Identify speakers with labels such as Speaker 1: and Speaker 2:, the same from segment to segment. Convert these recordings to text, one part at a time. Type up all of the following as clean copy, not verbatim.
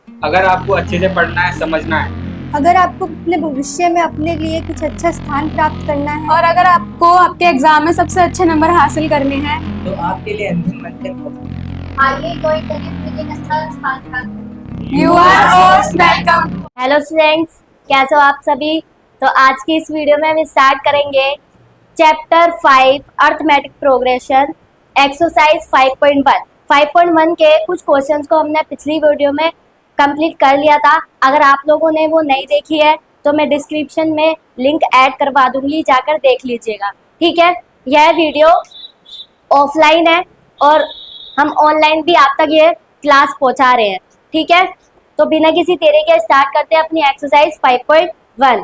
Speaker 1: अगर आपको अच्छे से पढ़ना है, समझना है,
Speaker 2: अगर आपको अपने भविष्य में अपने लिए कुछ अच्छा स्थान प्राप्त करना है
Speaker 3: और अगर आपको आपके एग्जाम में सबसे अच्छे नंबर हासिल करने हैं
Speaker 4: तो आपके लिए अंतिम मंजिल कौन
Speaker 5: आइए कोई करियर अच्छा स्थान प्राप्त।
Speaker 3: You are most welcome.
Speaker 5: Hello students, कैसे हो आप सभी। तो आज की इस वीडियो में हम स्टार्ट करेंगे चैप्टर 5 अर्थमेटिक प्रोग्रेशन एक्सरसाइज 5.1। 5.1 के कुछ क्वेश्चंस को हमने पिछली वीडियो में कंप्लीट कर लिया था। अगर आप लोगों ने वो नहीं देखी है तो मैं डिस्क्रिप्शन में लिंक ऐड करवा दूंगी, जाकर देख लीजिएगा। ठीक है, यह वीडियो ऑफलाइन है और हम ऑनलाइन भी आप तक ये क्लास पहुंचा रहे हैं। ठीक है, तो बिना किसी देरी के स्टार्ट करते हैं अपनी एक्सरसाइज 5.1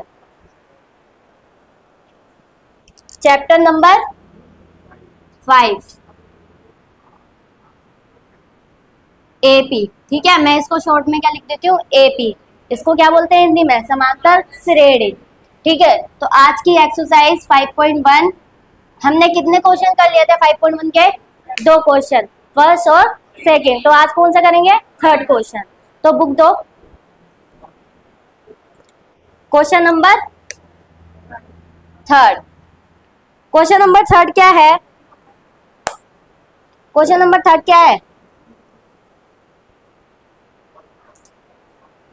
Speaker 5: चैप्टर नंबर 5 एपी। ठीक है, मैं इसको शॉर्ट में क्या लिख देती हूँ, एपी। इसको क्या बोलते हैं हिंदी में, समांतर श्रेणी। ठीक है, तो आज की एक्सरसाइज 5.1 हमने कितने क्वेश्चन कर लिए थे 5.1 के? 2 क्वेश्चन, फर्स्ट और सेकंड। तो आज कौन सा करेंगे, थर्ड क्वेश्चन। तो बुक दो, question number third. Question number third क्या है? क्वेश्चन नंबर थर्ड क्या है?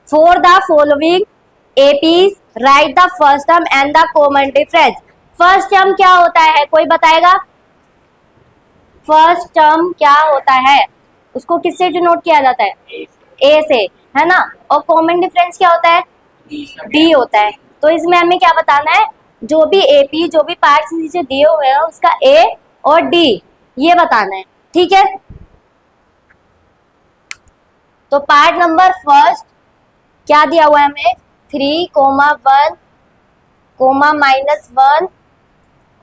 Speaker 5: For the following APs, write the first term and the common difference. First term क्या होता है, कोई बताएगा? फर्स्ट टर्म क्या होता है, उसको किससे डिनोट किया जाता है? ए से, है ना। और कॉमन डिफरेंस क्या होता है? डी होता है। तो इसमें हमें क्या बताना है, जो भी एपी, जो भी पार्ट्स नीचे दिए हुए हैं उसका ए और डी ये बताना है। ठीक है, तो पार्ट नंबर फर्स्ट क्या दिया हुआ है हमें, 3,1, -1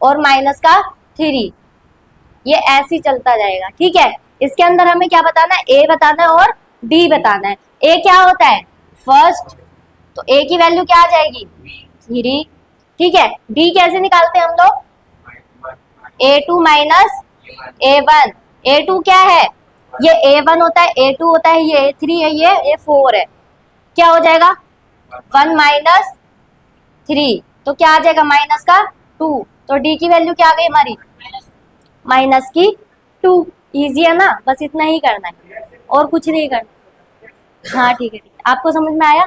Speaker 5: और माइनस का 3, ये ऐसे ही चलता जाएगा। ठीक है, इसके अंदर हमें क्या बताना है, ए बताना है और डी बताना है। ए क्या होता है, फर्स्ट, तो ए की वैल्यू क्या आ जाएगी, 3। ठीक है, डी कैसे निकालते हैं हम लोग, A2 माइनस A1। A2 क्या है, ये A1 होता है, A2 होता है, ये A3 है, ये A4 है। क्या हो जाएगा, 1 माइनस 3, तो क्या आ जाएगा, माइनस का 2। तो डी की वैल्यू क्या आ गई हमारी, माइनस की 2। इजी है ना, बस इतना ही करना है और कुछ नहीं करना। हाँ ठीक है, ठीक है, आपको समझ में आया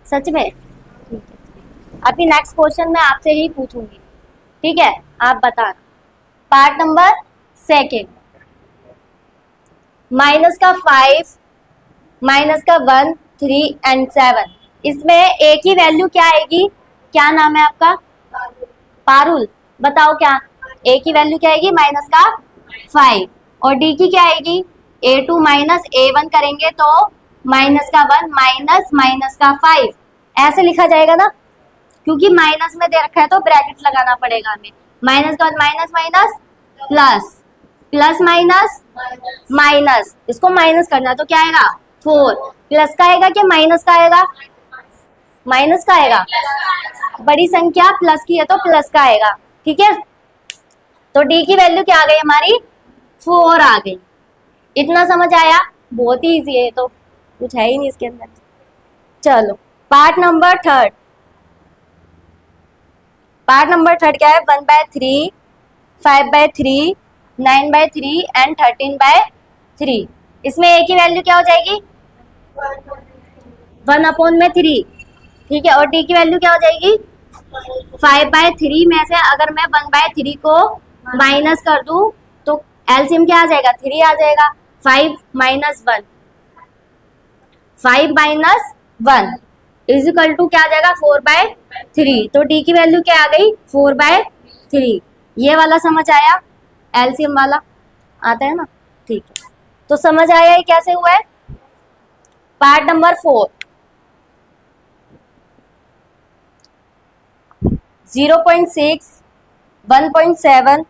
Speaker 5: सच में? ठीक है, अभी नेक्स्ट क्वेश्चन मैं आपसे ही पूछूंगी। ठीक है, आप बताना। पार्ट नंबर सेकेंड, माइनस का 5, माइनस का 1, 3 एंड 7। इसमें ए की वैल्यू क्या आएगी, क्या नाम है आपका, पारुल, बताओ क्या ए की वैल्यू क्या आएगी, माइनस का 5। और डी की क्या आएगी, A2 माइनस A1 करेंगे तो माइनस का 1 माइनस माइनस का 5, ऐसे लिखा जाएगा ना, क्योंकि माइनस में दे रखा है तो ब्रैकेट लगाना पड़ेगा हमें। माइनस का minus minus plus, plus minus minus, इसको माइनस करना तो क्या आएगा, 4। प्लस का आएगा क्या माइनस का आएगा, माइनस का आएगा, बड़ी संख्या प्लस की है तो प्लस का आएगा। ठीक है, तो डी की वैल्यू क्या आ गई हमारी, 4 आ गई। इतना समझ आया, बहुत ही इजी है, तो कुछ है ही नहीं इसके अंदर। चलो part number third. Part number third क्या है, 1/3, 5/3, 9/3 एंड 13/3। इसमें ए की वैल्यू क्या हो जाएगी, 1/3। ठीक है, और डी की वैल्यू क्या हो जाएगी, 5/3 में से अगर मैं 1/3 को माइनस कर दूं तो एलसीएम क्या आ जाएगा, 3 आ जाएगा। 5 minus 1, 5 minus 1 is equal to क्या आ जाएगा, 4/3। तो डी की वैल्यू क्या आ गई, 4/3। ये वाला समझ आया, एलसीएम वाला आता है ना। ठीक है, तो समझ आया ये कैसे हुआ है। पार्ट नंबर 4, 0.6, 1.7,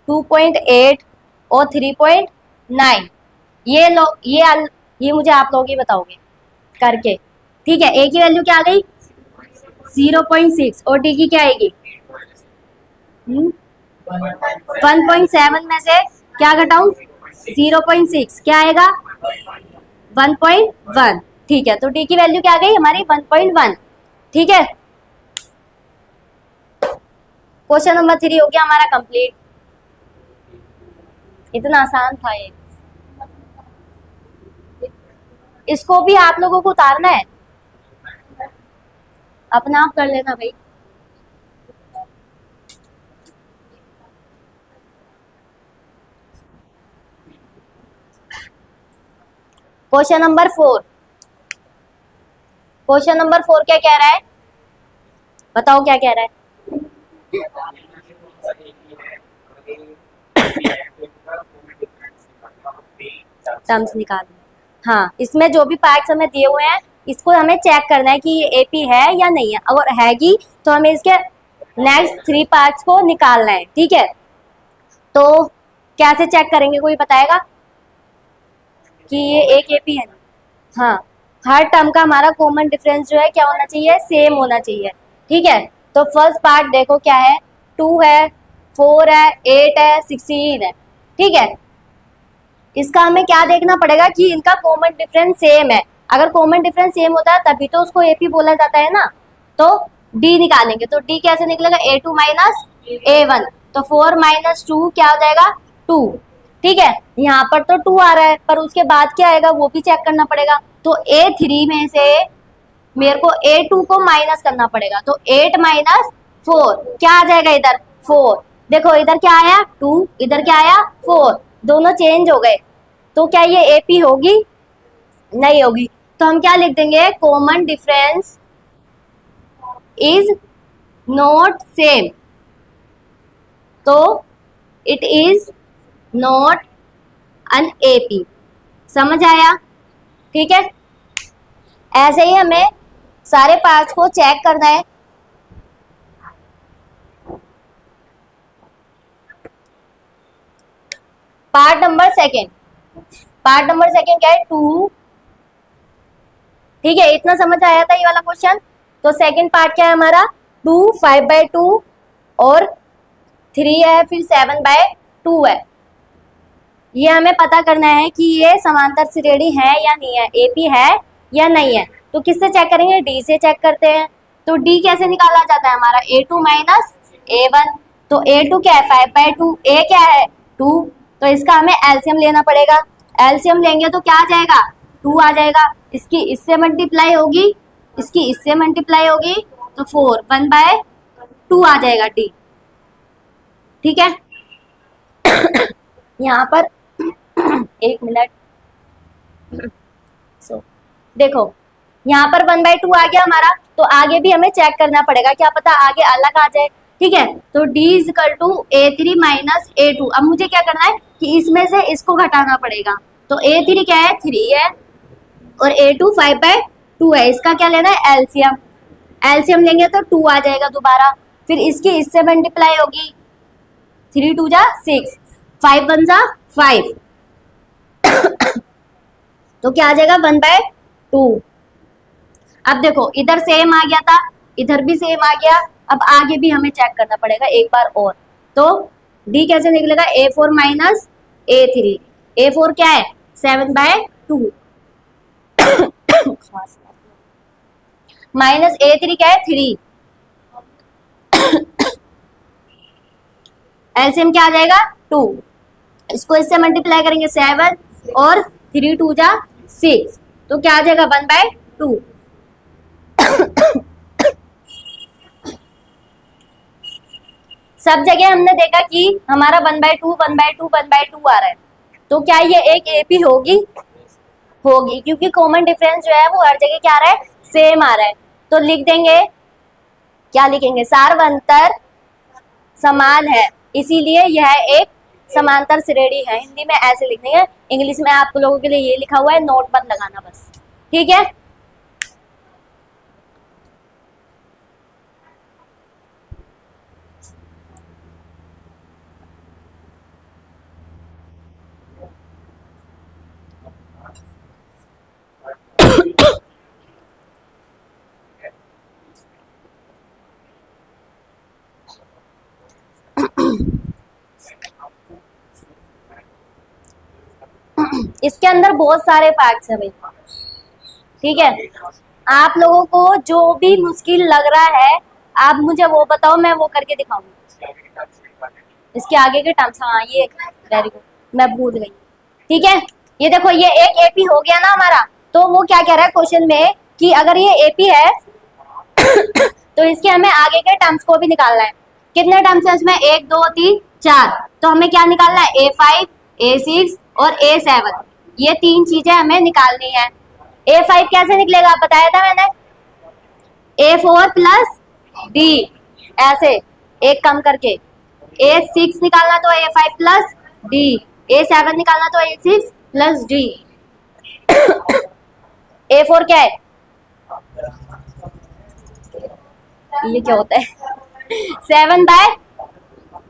Speaker 5: 2.8 और 3.9। ये लोग ये मुझे आप लोग ही बताओगे करके। ठीक है, ए की वैल्यू क्या आ गई, 0.6 और डी की क्या आएगी, 1.7 में से क्या घटाऊं, 0.6 क्या आएगा, 1.1। ठीक है, तो डी की वैल्यू क्या आ गई हमारी 1.1। ठीक है, क्वेश्चन नंबर 3 हो गया हमारा कंप्लीट। इतना आसान था ये, इसको भी आप लोगों को उतारना है, अपना आप कर लेना भाई। क्वेश्चन नंबर 4, क्वेश्चन नंबर 4 क्या कह रहा है, बताओ क्या कह रहा है। टर्म्स निकाल, हाँ, इसमें जो भी पार्ट्स हमें दिए हुए हैं इसको हमें चेक करना है कि ये एपी है या नहीं है। अगर हैगी तो हमें इसके नेक्स्ट 3 पार्ट्स को निकालना है। ठीक है, तो कैसे चेक करेंगे, कोई बताएगा कि ये एक एपी है? हाँ, हर टर्म का हमारा कॉमन डिफरेंस जो है क्या होना चाहिए, सेम होना चाहिए। ठीक है, तो फर्स्ट पार्ट देखो क्या है, 2 है, 4 है, 8 है, 16 है। ठीक है, इसका हमें क्या देखना पड़ेगा कि इनका कॉमन डिफरेंस सेम है। अगर कॉमन डिफरेंस सेम होता है तभी तो उसको एपी बोला जाता है ना। तो डी निकालेंगे, तो डी कैसे निकलेगा, a2 माइनस a1, तो 4 माइनस 2 क्या हो जाएगा, 2। ठीक है, यहाँ पर तो 2 आ रहा है, पर उसके बाद क्या आएगा वो भी चेक करना पड़ेगा। तो a3 में से मेरे को a2 को माइनस करना पड़ेगा, तो 8 माइनस 4 क्या आ जाएगा इधर, 4। देखो इधर क्या आया 2, इधर क्या आया 4, दोनों चेंज हो गए। तो क्या ये एपी होगी, नहीं होगी। तो हम क्या लिख देंगे, common difference is not same, तो it is not an AP. समझ आया? ठीक है, ऐसे ही हमें सारे पार्ट्स को चेक करना है। Part number second, part number second क्या है, 2। ठीक है, इतना समझ आया था ये वाला क्वेश्चन। तो सेकेंड पार्ट क्या है हमारा, 2, 5/2 और 3 है, फिर 7/2 है। ये हमें पता करना है कि ये समांतर श्रेणी है या नहीं है, एपी है या नहीं है। तो किससे चेक करेंगे, डी से चेक करते हैं। तो डी कैसे निकाला जाता है हमारा, a2 माइनस a1। तो a2 क्या है 5/2, a क्या है 2, तो इसका हमें एलसीएम लेना पड़ेगा। एलसीएम लेंगे तो क्या आ जाएगा, 2 आ जाएगा। इसकी इससे मल्टीप्लाई होगी, इसकी इससे मल्टीप्लाई होगी, तो 4, 1/2 आ जाएगा डी। ठीक है, यहाँ पर 1 मिनट, देखो यहाँ पर 1/2 आ गया हमारा, तो आगे भी हमें चेक करना पड़ेगा, क्या पता आगे अलग आ जाए। ठीक है, तो d equal to a3 minus a2। अब मुझे क्या करना है कि इसमें से इसको घटाना पड़ेगा। तो a3 क्या है 3 है और a2 5/2 है। इसका क्या लेना है, एलसीएम। एलसीएम लेंगे तो 2 आ जाएगा दोबारा, फिर इसकी इससे मल्टीप्लाई होगी, 3 2 जा 6, 5 1 जा 5 तो क्या आ जाएगा 1/2। अब देखो इधर सेम आ गया था, इधर भी सेम आ गया। अब आगे भी हमें चेक करना पड़ेगा एक बार और। तो डी कैसे निकलेगा, a4 माइनस a3। a4 क्या है 7/2 माइनस a3 क्या है 3। एलसीएम क्या आ जाएगा 2, इसको इससे मल्टीप्लाई करेंगे 7 और 3 2 जा 6, तो क्या आ जाएगा 1/2। सब जगह हमने देखा कि हमारा 1/2 1/2 1/2 आ रहा है। तो क्या ये एक एपी होगी, होगी, क्योंकि कॉमन डिफरेंस जो है वो हर जगह क्या आ रहा है, सेम आ रहा है। तो लिख देंगे, क्या लिखेंगे, सार्वंतर समान है, इसीलिए यह एक समांतर श्रेणी है। हिंदी में ऐसे लिखनी है, इंग्लिश में आप लोगों के लिए ये लिखा हुआ है, नोट मत लगाना बस। ठीक है, इसके अंदर बहुत सारे पार्ट्स हैं भाई। ठीक है, आप लोगों को जो भी मुश्किल लग रहा है आप मुझे वो बताओ, मैं वो करके दिखाऊंगी। इसके आगे के टर्म्स, हाँ ये वेरी गुड, मैं भूल गई। ठीक है, ये देखो ये एक एपी हो गया ना हमारा। तो वो क्या कह रहा है क्वेश्चन में कि अगर ये एपी है तो इसके हमें आगे के टर्म्स को भी निकालना है। कितने टर्म्स है इसमें? 1 2 3 4। तो हमें क्या निकालना है? A5, A6 और A7। ये 3 चीजें हमें निकालनी है। A5 कैसे निकलेगा बताया था मैंने, A4 प्लस D, ऐसे एक कम करके। A6 निकालना तो A5 प्लस D, A7 निकालना तो A6 प्लस D। A4 क्या है? ये क्या होता है? 7 बाय,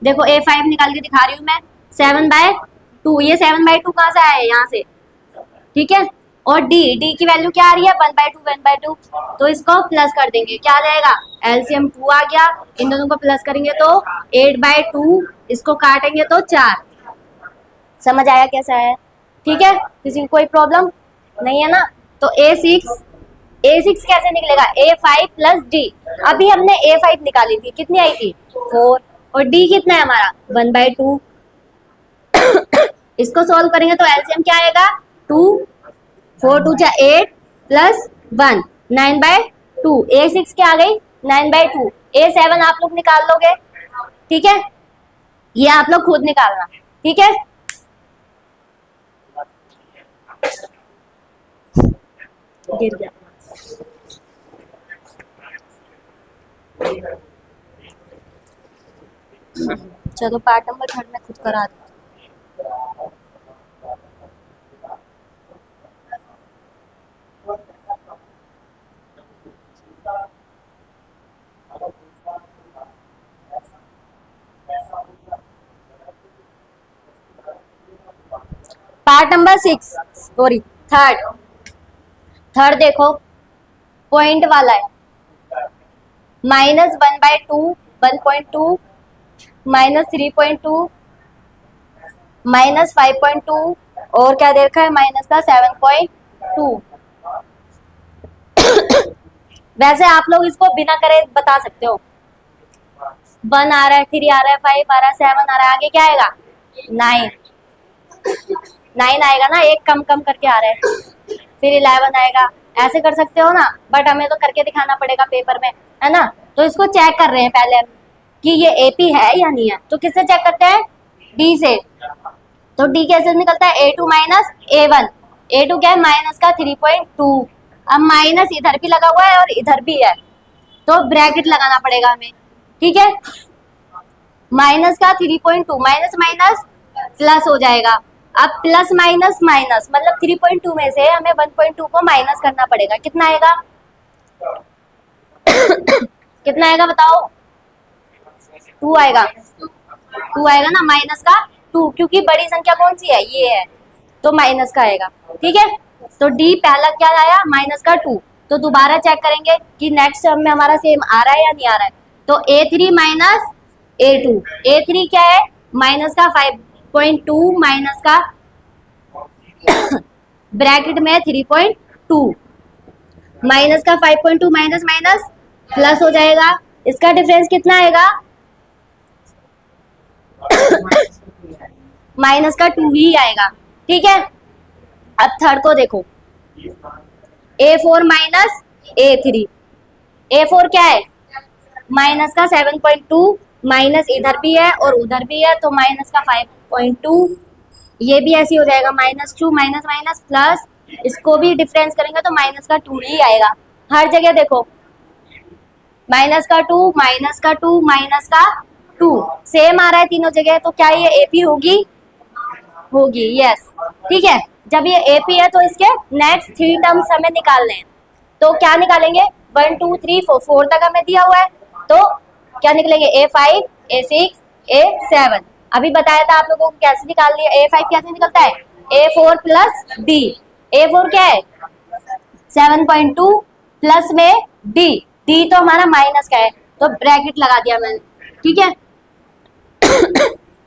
Speaker 5: देखो A5 निकाल के दिखा रही हूँ मैं, 7/2। ये 7/2 कहाँ से आया है? यहाँ से। ठीक है, और D की वैल्यू क्या आ रही है? 1/2। तो इसको प्लस कर देंगे, क्या आ जाएगा? एलसीएम 2 आ गया। इन दोनों को प्लस करेंगे तो 8/2, इसको काटेंगे तो 4। समझ आया कैसा है? ठीक है, किसी को कोई प्रॉब्लम नहीं है ना? तो A6 कैसे निकलेगा? A5 plus D। अभी हमने A5 निकाली थी, कितनी आई थी? 4। और D कितना है हमारा? 1/2। इसको सॉल्व करेंगे तो एलसीएम क्या आएगा? 2, 4 2 8 प्लस 1, 9/2। A6 क्या आ गई? 9/2। A7 आप लोग निकाल लोगे। ठीक है, ये आप लोग खुद निकालना। ठीक है, गिर गया। चलो पार्ट नंबर 3 में खुद करा दो। पार्ट नंबर 6, सॉरी थर्ड देखो, पॉइंट वाला है। -1/2, 1.2, -3.2, -5.2 और क्या देखा है? माइनस का 7.2। वैसे आप लोग इसको बिना करे बता सकते हो। 1 आ रहा है, 3 आ रहा है, 5 आ रहा है, 7 आ रहा है, आगे क्या आएगा? 9 आएगा ना, एक कम करके आ रहा है, फिर 11 आएगा। ऐसे कर सकते हो ना, बट हमें तो करके दिखाना पड़ेगा पेपर में, है ना? तो इसको चेक कर रहे हैं पहले हम कि ये एपी है या नहीं है। तो किससे चेक करते हैं? डी से। तो डी कैसे निकलता है? A2 minus A1। A2 क्या है? माइनस का 3.2। अब माइनस इधर भी लगा हुआ है और इधर भी है, तो ब्रैकेट लगाना पड़ेगा हमें। ठीक है, माइनस का 3.2, माइनस माइनस प्लस हो जाएगा। अब प्लस माइनस माइनस मतलब 3.2 में से हमें 1.2 को माइनस करना पड़ेगा। कितना आएगा? कितना आएगा बताओ? 2 आएगा। 2 आएगा ना, माइनस का 2, क्योंकि बड़ी संख्या कौन सी है? ये है, तो माइनस का आएगा। ठीक है, तो डी पहला क्या आया? माइनस का 2। तो दोबारा चेक करेंगे कि नेक्स्ट टर्म में हमारा सेम आ रहा है या नहीं आ रहा है। तो A3 माइनस A2। A3 क्या है? माइनस का 5.2 माइनस का ब्रैकेट में 3.2, माइनस का 5.2 माइनस माइनस प्लस हो जाएगा। इसका डिफरेंस कितना आएगा? माइनस का 2 ही आएगा। ठीक है, अब थर्ड को देखो, A4 माइनस A3। A4 क्या है? माइनस का 7.2, माइनस इधर भी है और उधर भी है, तो माइनस का 5.2। ये भी ऐसे हो जाएगा, -2 माइनस माइनस प्लस, इसको भी डिफरेंस करेंगे तो माइनस का 2 ही आएगा। हर जगह देखो, माइनस का 2 माइनस का 2 माइनस का 2 सेम आ रहा है तीनों जगह। तो क्या ये एपी होगी? यस। ठीक है, जब ये एपी है तो इसके नेक्स्ट 3 टर्म्स हमें निकालने हैं। तो क्या निकालेंगे? 1 2 3 4 तक हमें दिया हुआ है, तो क्या निकलेंगे? A5, A6, A7। अभी बताया था आप लोगों को कैसे निकाल लिया। A5 कैसे निकलता है? A4 plus D। A4 क्या है? 7.2 प्लस में D। D तो हमारा माइनस का है, तो ब्रैकेट लगा दिया मैंने। ठीक है,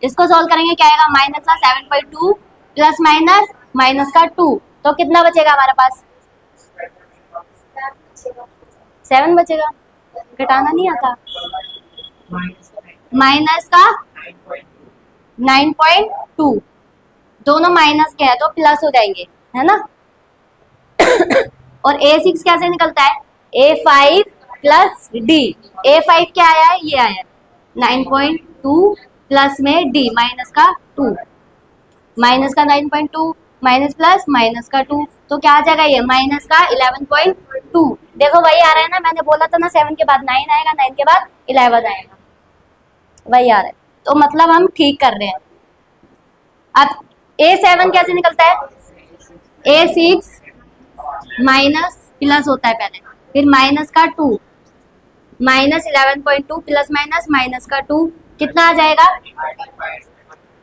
Speaker 5: इसको सॉल्व करेंगे, क्या आएगा? माइनस का 7.2 प्लस माइनस माइनस का 2, तो कितना बचेगा हमारे पास? 7 बचेगा, घटाना नहीं आता।
Speaker 4: माइनस का
Speaker 5: माइनस का 9.2, दोनों माइनस के हैं तो प्लस हो जाएंगे, है ना। और A6 कैसे निकलता है, A5 प्लस D। A5 क्या आया है, ये आया 9.2 प्लस में D माइनस का 2, माइनस का 9.2 माइनस प्लस माइनस का 2, तो क्या आ जाएगा ये माइनस का 11.2। देखो वही आ रहा है ना, मैंने बोला था ना 7 के बाद 9 आएगा, 9 के बाद 11 आएगा, वही आ रहा है। तो मतलब हम ठीक कर रहे हैं। अब A7 कैसे निकलता है, A6 माइनस प्लस होता है पहले, फिर माइनस का 2, माइनस 11.2 प्लस माइनस माइनस का 2, कितना आ जाएगा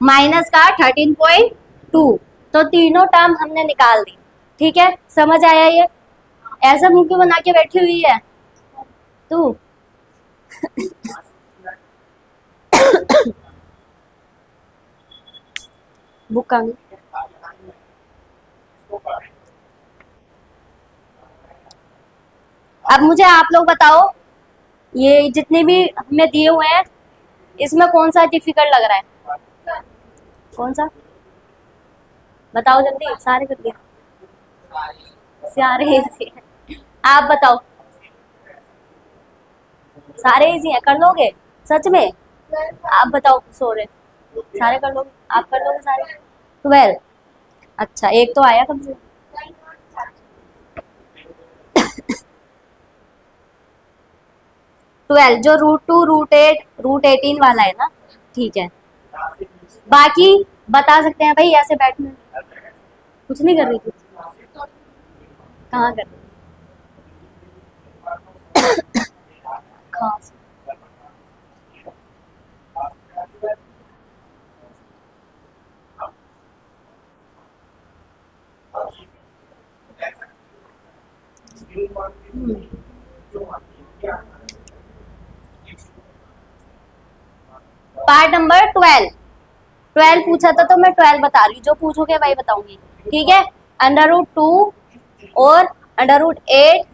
Speaker 5: माइनस का 13.2। तो तीनों टर्म हमने निकाल दी, ठीक है। समझ आया ये, ऐसा मुंह क्यों बना के बैठी हुई है तू। बुक कहाँ गई? अब मुझे आप लोग बताओ, ये जितने भी हमें दिए हुए हैं इसमें कौन सा डिफिकल्ट लग रहा है, कौन सा बताओ जल्दी, सारे कर दिया, सारे इजी हैं, आप बताओ। सारे इजी हैं, कर लोगे सच में, आप बताओ। सो रहे सारे कर लोगे, आप कर लोगे सारे 12। अच्छा एक तो आया कम से। 12 जो √2 √8 √18 वाला है ना, ठीक है। बाकी बता सकते हैं भाई, ऐसे बैठने कुछ नहीं कर रही थी, कहाँ कर रही खास। पार्ट नंबर 12 पूछा था तो मैं 12 बता रही हूँ, जो पूछोगे वही बताऊंगी, ठीक है। √2 और √8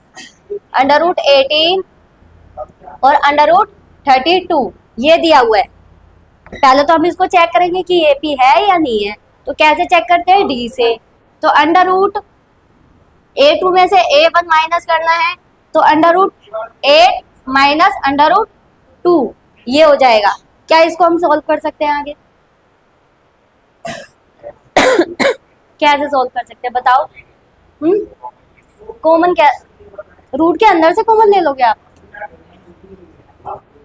Speaker 5: √18 और √32 ये दिया हुआ है। पहले तो हम इसको चेक करेंगे कि AP है या नहीं है, तो कैसे चेक करते हैं, D से। तो √A2 में से A1 माइनस करना है, तो √8 माइनस √2 ये हो जाएगा। क्या इसको हम सॉल्व कर सकते हैं आगे? कैसे सॉल्व कर सकते हैं बताओ। कॉमन क्या, रूट के अंदर से कॉमन ले लोगे आप,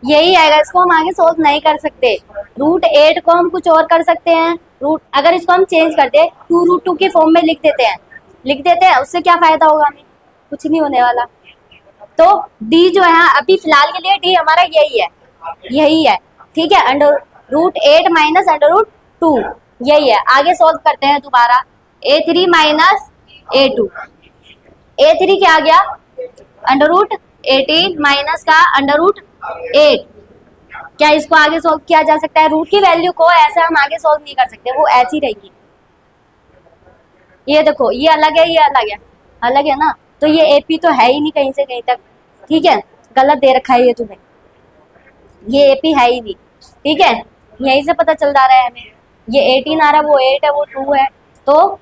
Speaker 5: यही आएगा। इसको हम आगे सॉल्व नहीं कर सकते। √8 को हम कुछ और कर सकते हैं, अगर इसको हम चेंज कर दे 2√2 के फॉर्म में लिख देते हैं, उससे क्या फायदा होगा हमें, कुछ नहीं होने वाला। तो D जो है अभी फिलहाल के लिए D हमारा यही है, ठीक है। √8 माइनस √2 यही है। आगे सॉल्व करते हैं दोबारा। A3 माइनस A2, A3 क्या आ गया, √18 माइनस का √8। क्या इसको आगे सॉल्व किया जा सकता है? रूट की वैल्यू को ऐसे हम आगे सॉल्व नहीं कर सकते, वो ऐसी रहेगी। ये देखो, ये अलग है, ये अलग है ना, तो ये AP तो है ही नहीं कहीं से कहीं तक, ठीक है। गलत दे रखा है ये तुम्हें, ये AP है ही नहीं, ठीक है। यहीं से पता चल जा रहा है हमें, ये 18 आ रहा है, वो 8 है, वो 2 है, तो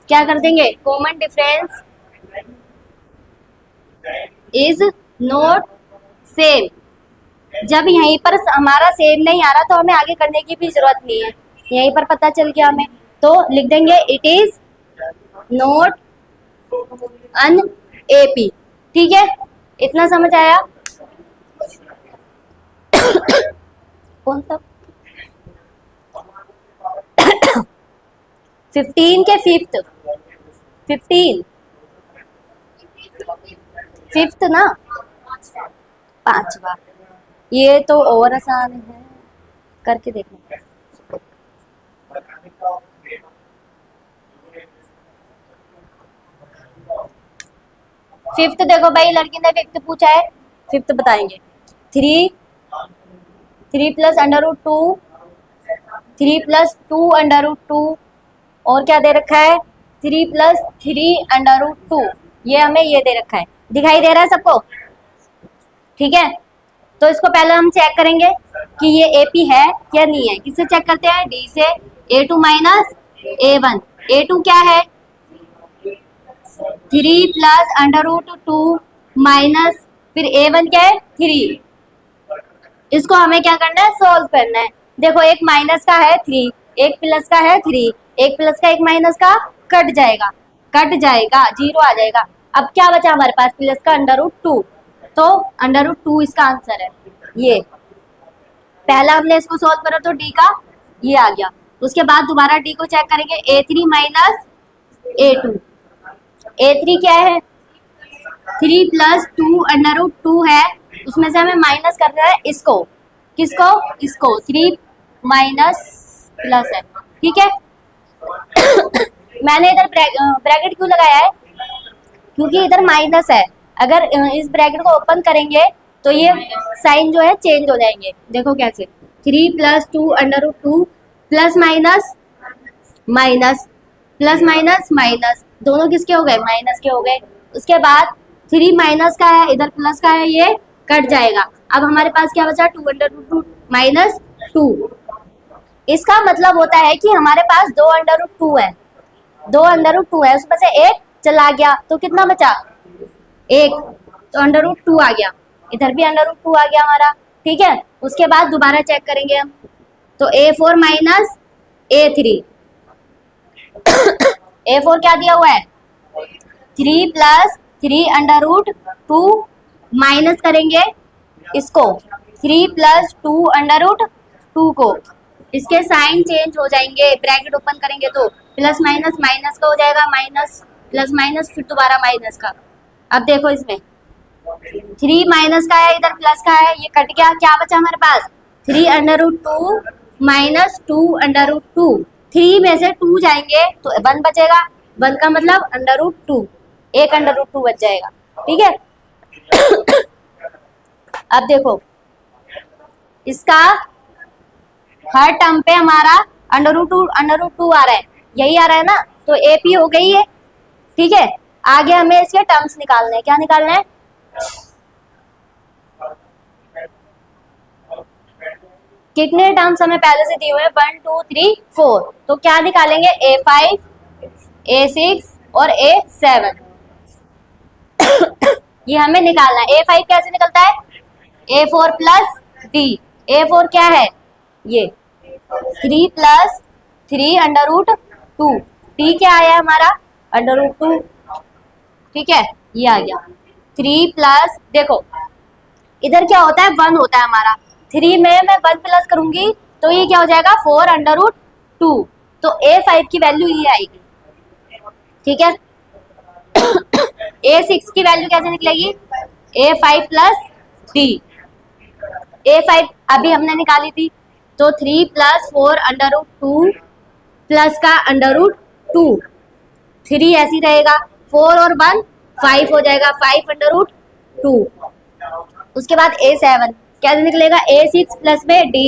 Speaker 5: क्या कर देंगे, common difference is not same. जब यहीं पर हमारा सेम नहीं आ रहा तो हमें आगे करने की भी जरूरत नहीं है, यहीं पर पता चल गया हमें, तो लिख देंगे it is not an AP, ठीक है। इतना समझ आया? कौन सा 15 के 5th ना, 5वां। ये तो और आसान है, करके देखना। फिफ्थ देखो भाई, लड़की ने 5th पूछा है, 5th बताएंगे। 3 प्लस √2, 3 प्लस 2 √2, और क्या दे रखा है 3 प्लस 3 √2, ये हमें ये दे रखा है। दिखाई दे रहा है सबको? ठीक है, तो इसको पहले हम चेक करेंगे कि ये AP है या नहीं है। किससे चेक करते हैं? D से। A2 minus A1। A2 क्या है? 3 प्लस अंडर रूट 2 माइनस फिर A1 क्या है? 3। इसको हमें क्या करना है? सोल्व करना है। देखो, एक माइनस का है 3, एक प्लस का है 3, एक प्लस का एक माइनस का कट जाएगा, 0 आ जाएगा। अब क्या बचा हमारे पास? प्लस का अंडर रूट 2, तो अंडर रूट 2 इसका आंसर है। ये पहला हमने इसको सॉल्व करा तो D का ये आ गया। उसके बाद दोबारा D को चेक करेंगे। A3 minus A2। A3 क्या है? 3 प्लस 2 अंडर रूट 2 है, उसमें से हमें माइनस करना है इसको। किसको? इसको। 3 माइनस प्लस है, ठीक है। मैंने इधर ब्रैकेट क्यों लगाया है? क्योंकि इधर माइनस है। अगर इस ब्रैकेट को ओपन करेंगे तो ये साइन जो है चेंज हो जाएंगे। देखो कैसे, 3 plus 2 under root 2 plus minus minus plus minus minus, दोनों किसके हो गए? माइनस के हो गए। उसके बाद 3 माइनस का है, इधर प्लस का है, ये कट जाएगा। अब हमारे पास क्या बचा? 2 अंडर रूट 2 माइनस 2। इसका मतलब होता है कि हमारे पास 2 अंडर रूट 2 है, 2 अंडर रूट 2 है, उसमें से एक चला गया तो कितना बचा? 1, तो अंडर रूट 2 आ गया। इधर भी अंडर रूट 2 आ गया हमारा, ठीक है। उसके बाद दोबारा चेक करेंगे हम, तो A4 माइनस A3। A4 क्या दिया हुआ है? 3 प्लस 3 अंडर रूट 2 माइनस करेंगे इसको 3 प्लस 2 अंडर रूट 2 को, इसके साइन चेंज हो जाएंगे। ब्रैकेट ओपन करेंगे तो प्लस माइनस माइनस का हो जाएगा, माइनस प्लस माइनस फिर दोबारा माइनस का। अब देखो, इसमें 3 माइनस का है, इधर प्लस का है, ये कट गया। क्या बचा हमारे पास? 3 under root 2 minus 2 under root 2। 3 में से 2 जाएंगे तो 1 बचेगा, 1 का मतलब अंडर रूट 2, एक अंडर रूट 2 बच जाएगा, ठीक है। अब देखो, इसका हर टर्म पे हमारा अंडर रूट 2 आ रहा है, यही आ रहा है ना, तो AP हो गई है, ठीक है। आगे हमें इसके टर्म्स निकालने हैं। क्या निकालना है? कितने टर्म्स हमें पहले से दिए हुए हैं? 1 2 3 4। तो क्या निकालेंगे? A5, A6 और A7। ये हमें निकालना है। A5 कैसे निकलता है? A4 plus D। A4 क्या है? ये 3 प्लस 3 अंडर रूट 2। D क्या आया हमारा? अंडर रूट 2, ठीक है, ये आ गया। 3 प्लस, देखो इधर क्या होता है? 1 होता है हमारा। 3 में मैं 1 प्लस करूंगी तो ये क्या हो जाएगा? 4 अंडर रूट 2। तो A5 की वैल्यू ये आएगी, ठीक है। A6 की वैल्यू कैसे निकलेगी? A5 plus D। A5 अभी हमने निकाली थी, तो 3 प्लस 4 अंडर रूट 2 प्लस का अंडर रूट 2, 3 ऐसी रहेगा, 4 और 1 5 हो जाएगा, 5 अंडर रूट 2। उसके बाद A7 कैसे निकलेगा? A6 प्लस में D।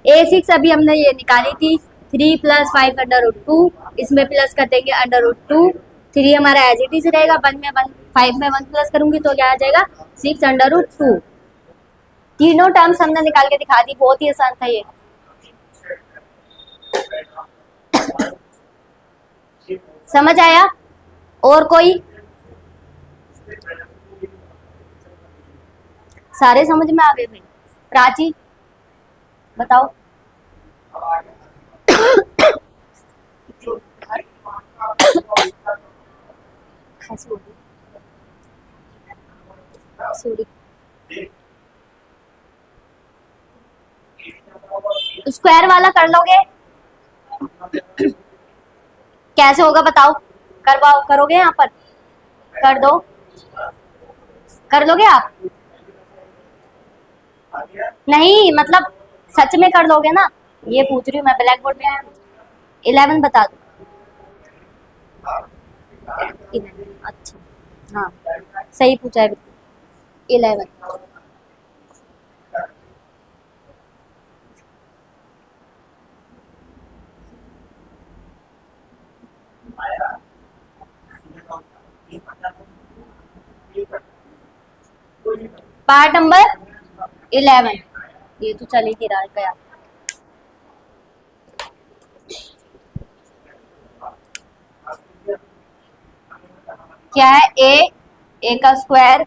Speaker 5: A6 अभी हमने ये निकाली थी, 3 प्लस 5 अंडर रूट 2, इसमें प्लस कर देंगे अंडर रूट 2, 3 हमारा एज इट इज रहेगा, 1 में 1, 5 में 1 प्लस करूंगी तो क्या आ जाएगा? 6 अंडर रूट 2। तीनों टर्म्स हमने निकाल के दिखा दी, बहुत ही आसान था ये। समझ आया? और कोई? सारे समझ में आ गए भाई? प्राची बताओ। स्क्वायर वाला कर लोगे? कैसे होगा बताओ? करवाओ, करोगे? यहाँ पर कर दो, कर लोगे आप? नहीं मतलब सच में कर लोगे ना? ये पूछ रही हूँ मैं, ब्लैक बोर्ड में। 11 बता दो। 11, अच्छा हाँ सही पूछा है, 11। पार्ट नंबर 11, ये तो चल ही नहीं रहा गया। क्या है? ए का स्क्वायर,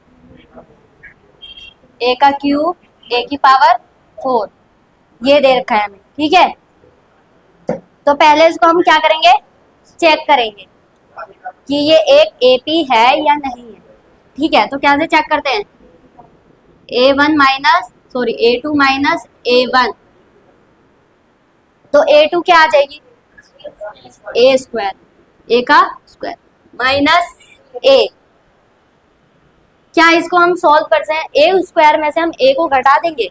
Speaker 5: ए का क्यूब, ए की पावर 4, ये दे रखा है हमें। ठीक है, तो पहले इसको हम क्या करेंगे, चेक करेंगे कि ये एक एपी है या नहीं है। ठीक है, तो कैसे चेक करते हैं, A1 minus A2 minus A1, तो A2 क्या आ जाएगी, ए स्क्वायर, ए का स्क्वायर माइनस ए। क्या इसको हम सॉल्व करते हैं, ए स्क्वायर में से हम ए को घटा देंगे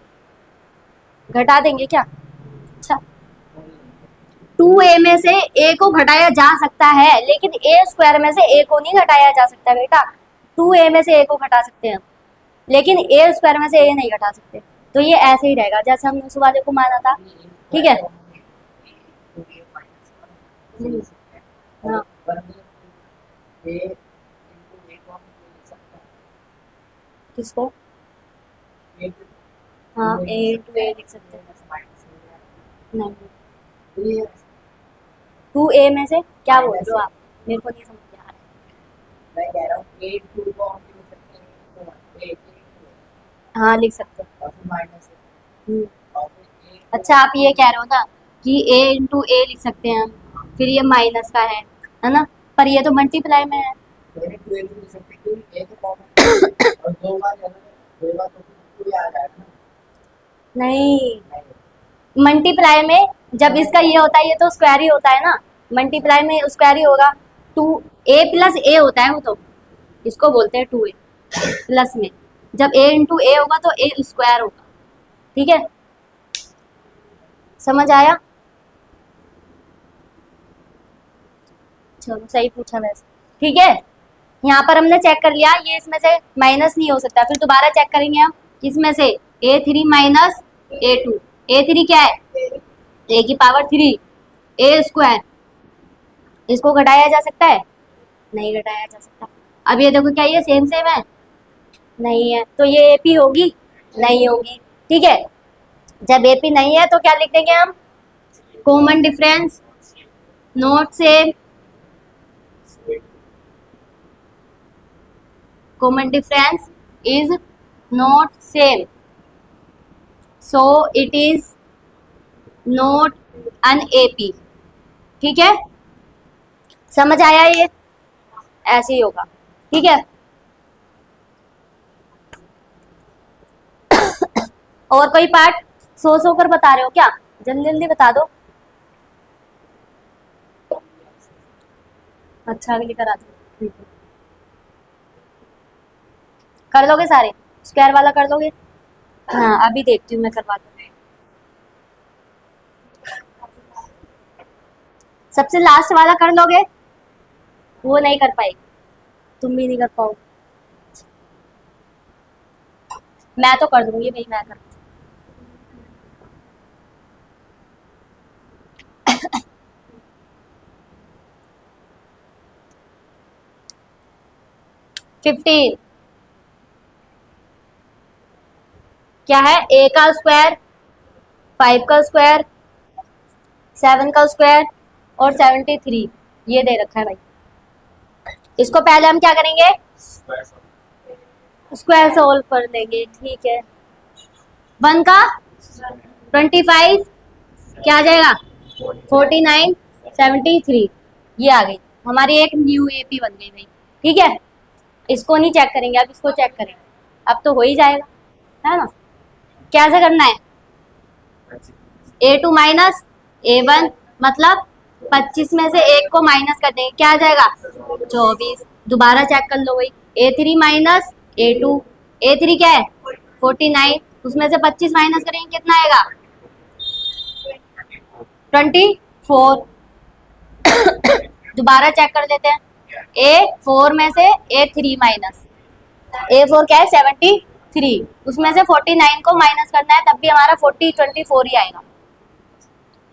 Speaker 5: क्या? अच्छा, 2a में से a को घटाया जा सकता है, लेकिन a स्क्वायर में से a को नहीं घटाया जा सकता बेटा। 2a में से a को घटा सकते हैं, लेकिन a स्क्वायर में से a नहीं घटा सकते। तो ये ऐसे ही रहेगा जैसे हमने उस वाले को माना था। ठीक है, हाँ किसको, हाँ a इंटू ए लिख सकते हैं। नहीं, 2a में से क्या बोल रहे हो आप, मेरे को नहीं समझ आ रहा है।
Speaker 4: मैं कह रहा हूँ A2 को हम लिख सकते हैं,
Speaker 5: हाँ लिख सकते हैं।
Speaker 4: और फिर माइनस
Speaker 5: अच्छा, आप ये कह रहे हो ना कि a इंटू ए लिख सकते हैं हम, फिर ये माइनस का है ना, पर ये तो मल्टीप्लाई में है।
Speaker 4: लिख सकते हैं क्योंकि A के कॉमन और दो बार तो 2 आ जाएगा।
Speaker 5: नहीं, मल्टीप्लाई में जब इसका ये होता है, ये तो स्क्वायर ही होता है ना, मल्टीप्लाई में स्क्वायर ही होगा। 2a प्लस ए होता है वो, तो इसको बोलते हैं 2a प्लस में, जब a इंटू ए होगा तो a स्क्वायर होगा। ठीक है, समझ आया? चलो सही पूछा वैसे। ठीक है, यहाँ पर हमने चेक कर लिया, ये इसमें से माइनस नहीं हो सकता, फिर दोबारा चेक करेंगे हम इसमें से a3 माइनस a2। a3 क्या है, a की पावर 3, a स्क्वायर, इसको घटाया जा सकता है, नहीं घटाया जा सकता। अब ये देखो क्या ये सेम सेम है, नहीं है, तो ये एपी होगी, नहीं होगी। ठीक है, जब एपी नहीं है तो क्या लिख देंगे हम, common difference not same, common difference is not same, so it is not an AP. ठीक है, समझ आया? ये ऐसे ही होगा। ठीक है, और कोई पार्ट सो कर बता रहे हो क्या, जल्दी जल्दी बता दो। अच्छा, अगली करा दो। ठीक है, कर लोगे सारे, स्क्वायर वाला कर लोगे? हाँ अभी देखती हूँ मैं, करवा दूँ। सबसे लास्ट वाला कर लोगे? वो नहीं कर पाएगी, तुम भी नहीं कर पाओगे। मैं तो कर दूंगी भाई, मैं कर दूंगी। फिफ्टीन क्या है, a का स्क्वायर, 5 का स्क्वायर, 7 का स्क्वायर और 73, ये दे रखा है भाई। इसको पहले हम क्या करेंगे, स्क्वायर सोल्व कर देंगे। ठीक है, 1 का 25 क्या आ जाएगा, 49, 73, ये आ गई हमारी एक न्यू एपी बन गई भाई। ठीक है, इसको नहीं चेक करेंगे, अब इसको चेक करेंगे, अब तो हो ही जाएगा, है ना। कैसे करना है, A2 माइनस A1, मतलब 25 में से 1 को माइनस कर देंगे, क्या आ जाएगा 24। दोबारा चेक कर लो भाई, A3 माइनस A2, A3 क्या है 49, उसमें से 25 माइनस करेंगे कितना आएगा 24। दोबारा चेक कर लेते हैं, A4 में से A3 माइनस, A4 क्या है 73, उसमें से 49 को माइनस करना है, तब भी हमारा 24 ही आएगा।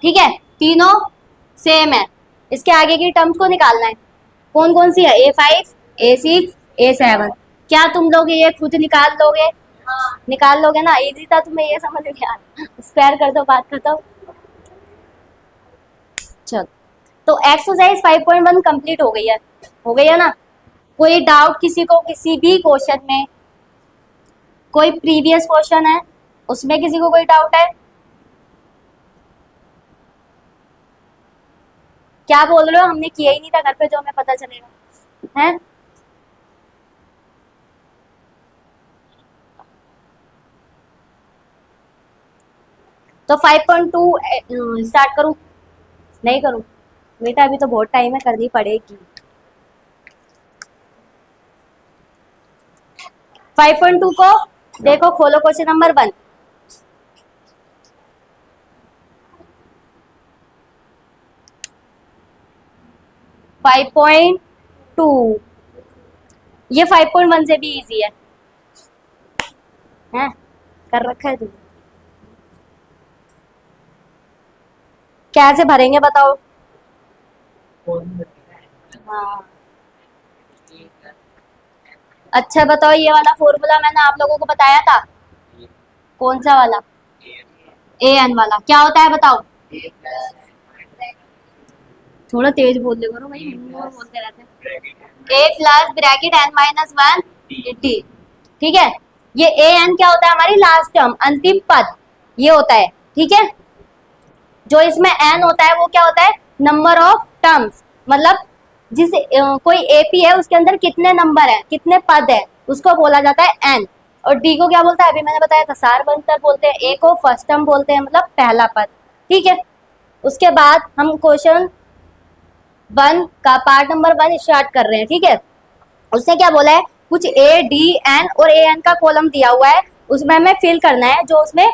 Speaker 5: ठीक है, तीनों सेम है, इसके आगे की टर्म्स को निकालना है, कौन कौन सी है, A5, A6, A7, क्या तुम लोग ये खुद निकाल लोगे? निकाल लोगे ना, इजी था, तुम्हें ये समझ नहीं आ रहा। स्क्वायर कर दो, बात खत्म। चलो, तो एक्सरसाइज 5.1 कंप्लीट हो गई है, हो गई है ना? कोई डाउट किसी को किसी भी क्वेश्चन में? कोई प्रीवियस क्वेश्चन है उसमें किसी को कोई डाउट है? क्या बोल रहे हो? हमने किया ही नहीं था घर पे, जो हमें पता चलेगा है? तो 5.2 स्टार्ट करूं? नहीं करूं बेटा, अभी तो बहुत टाइम है, करनी पड़ेगी। 5.2 को देखो, खोलो question number 1। Five point two, ये 5.1 से भी इजी है, हैं? कर रखा है तुमने। कैसे भरेंगे बताओ? हाँ, अच्छा बताओ, ये वाला फॉर्मूला मैंने आप लोगों को बताया था, कौन सा वाला? ए एन वाला। क्या होता है बताओ? थोड़ा तेज बोल ले करो भाई, मुंह बोलते रहते हैं। A plus bracket N minus one T, ठीक है? ये ए एन क्या होता है? हमारी लास्ट टर्म, अंतिम पद, ये होता है, ठीक है? जो इसमें एन होता है वो क्या होता है? नंबर ऑफ टर्म्स, मतलब जिस कोई एपी है उसके अंदर कितने नंबर है, कितने पद है, उसको बोला जाता है एन। और डी को क्या बोलता है? अभी मैंने बताया था, सारवंतर बोलते हैं। ए को फर्स्ट टर्म बोलते हैं, मतलब पहला पद, ठीक है? उसके बाद हम क्वेश्चन 1 का पार्ट नंबर 1 स्टार्ट कर रहे हैं, ठीक है? उसने क्या बोला है? कुछ ए डी एन और ए एन का कॉलम दिया हुआ है, उसमें हमें फिल करना है जो उसमें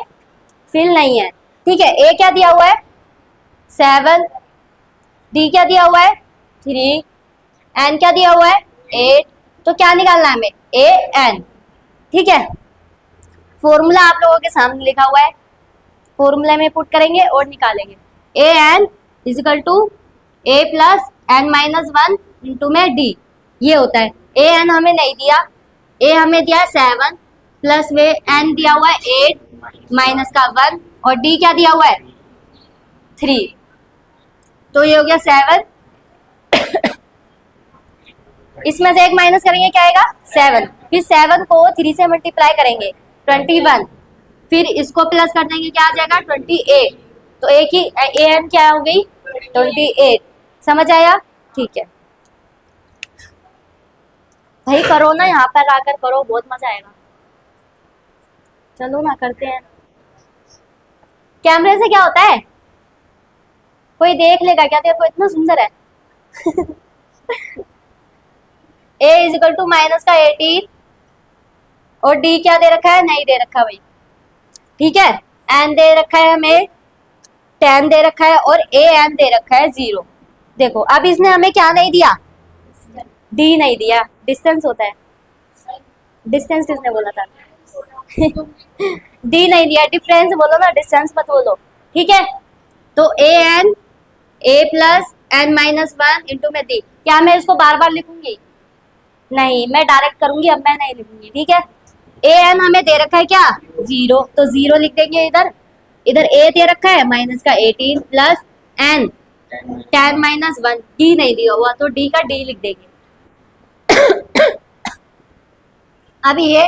Speaker 5: फिल नहीं है, ठीक है? ए क्या दिया हुआ है? 7, डी क्या दिया हुआ है? 3, एन क्या दिया हुआ है? 8। तो क्या निकालना है हमें? ए एन, ठीक है? फॉर्मूला आप लोगों के सामने लिखा हुआ है, फॉर्मूला में पुट करेंगे और निकालेंगे। A N equal to A plus N minus one into में डी, ये होता है। ए एन हमें नहीं दिया, ए हमें दिया 7 प्लस वे एन दिया हुआ है 8 माइनस का 1, और डी क्या दिया हुआ है? 3। तो ये हो गया 7, इसमें से एक माइनस करेंगे, क्या आएगा? 7। फिर 7 को 3 से मल्टीप्लाई करेंगे, 21। फिर इसको प्लस कर देंगे, क्या आ जाएगा? 28। तो ए की ए एन क्या हो गई? 28। समझ आया? ठीक है भाई, करो ना, यहाँ पर आकर करो, बहुत मजा आएगा। चलो ना, करते हैं। कैमरे से क्या होता है? कोई देख लेगा क्या तेरे को इतना सुंदर है? ए इजिकल टू माइनस का 18, और डी क्या दे रखा है? नहीं दे रखा भाई, ठीक है? एन दे रखा है हमें 10 दे रखा है, और ए एन दे रखा है 0। देखो, अब इसने हमें क्या नहीं दिया? डी नहीं दिया, डिस्टेंस होता है। डिस्टेंस किसने बोला था? डी नहीं दिया, डिफरेंस बोलो ना, डिस्टेंस मत बोलो, ठीक है? तो A N A plus N minus one into में डी। क्या मैं इसको बार बार लिखूंगी? नहीं, मैं डायरेक्ट करूंगी, अब मैं नहीं लिखूंगी, ठीक है? ए एन हमें दे रखा है क्या? 0, तो 0 लिख देंगे इधर। इधर ए दे रखा है माइनस का 18 प्लस एन 10 माइनस 1, डी नहीं दिया हुआ, तो डी का डी लिख देंगे। अब ये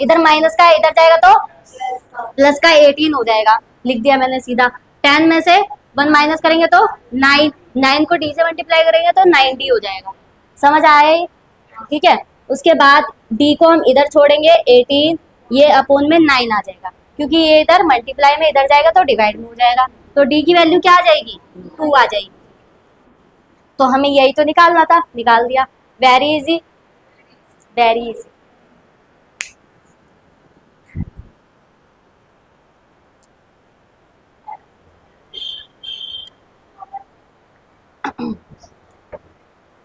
Speaker 5: इधर माइनस का इधर जाएगा तो प्लस का 18 हो जाएगा, लिख दिया मैंने सीधा। 10 में से 1 माइनस करेंगे तो 9, 9 को डी से मल्टीप्लाई करेंगे तो 90 हो जाएगा। समझ आए? ठीक है? उसके बाद डी को हम इधर छोड़ेंगे, 18 ये अपोन में 9 आ जाएगा, क्योंकि ये इधर मल्टीप्लाई में इधर जाएगा तो डिवाइड में हो जाएगा, तो डी की वैल्यू क्या आ जाएगी? 2 आ जाएगी। तो हमें यही तो निकालना था, निकाल दिया। Very easy, very easy.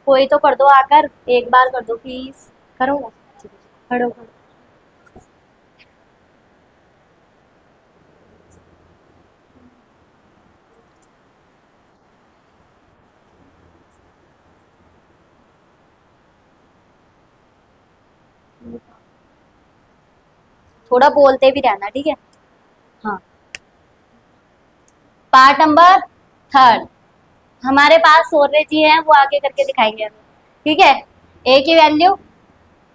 Speaker 5: कोई तो कर दो आकर, एक बार कर दो प्लीज। करो ना, खड़ो खड़ो। थोड़ा बोलते भी रहना, ठीक है। हाँ, पार्ट नंबर थर्ड, हमारे पास सौर्य जी हैं, वो आगे करके दिखाएंगे हमें, ठीक है। ए की वैल्यू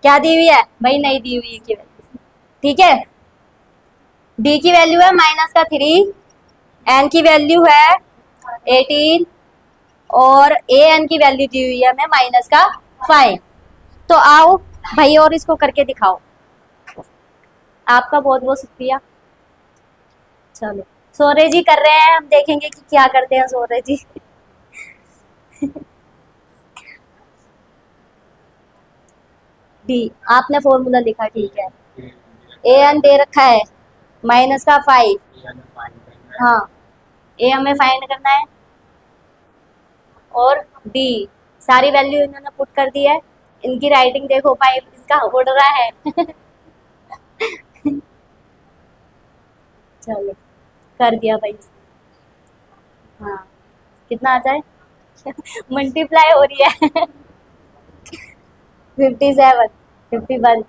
Speaker 5: क्या दी हुई है भाई? नहीं दी हुई है की वैल्यू, ठीक है। डी की वैल्यू है -3, एन की वैल्यू है 18 और ए एन की वैल्यू दी हुई है हमें -5। तो आओ भाई और इसको करके दिखाओ। आपका बहुत बहुत शुक्रिया। चलो सौर्य जी कर रहे हैं, हम देखेंगे कि क्या करते हैं सौर्य जी। डी आपने फॉर्मूला लिखा, ठीक है। ए एन दे रखा है -5। हाँ, ए हमें फाइंड करना है और डी सारी वैल्यू इन्होंने पुट कर दी है। इनकी राइटिंग देखो, 5 इसका उड़ रहा है। चलो कर दिया भाई। हाँ, कितना आ जाए? मल्टीप्लाई हो रही है। 57, 51,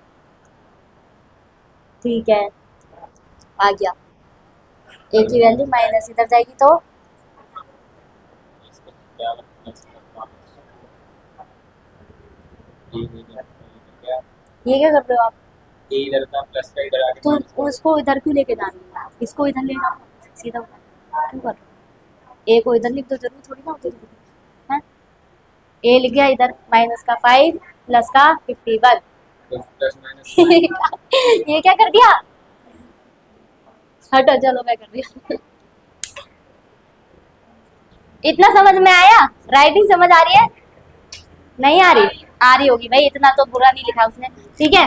Speaker 5: ठीक है, आ गया। ए की वैल्यू माइनस इधर जाएगी तो ये क्या कर रहे हो आप?
Speaker 1: इधर था प्लस का इधर आके
Speaker 5: तो उसको इधर क्यों लेके जाना है? इसको इधर लेना सीधा क्यों कर रहे हो? ए को इधर लिख दो, जरूर थोड़ी ना उधर है। ए लिख गया इधर -5 प्लस का 51।
Speaker 1: प्लस माइनस
Speaker 5: ये क्या कर दिया? हटो, चलो मैं कर रही हूँ। इतना समझ में आया? राइटिंग समझ आ रही है? नहीं आ रही? आ रही होगी भाई, इतना तो बुरा नहीं लिखा उसने, ठीक है।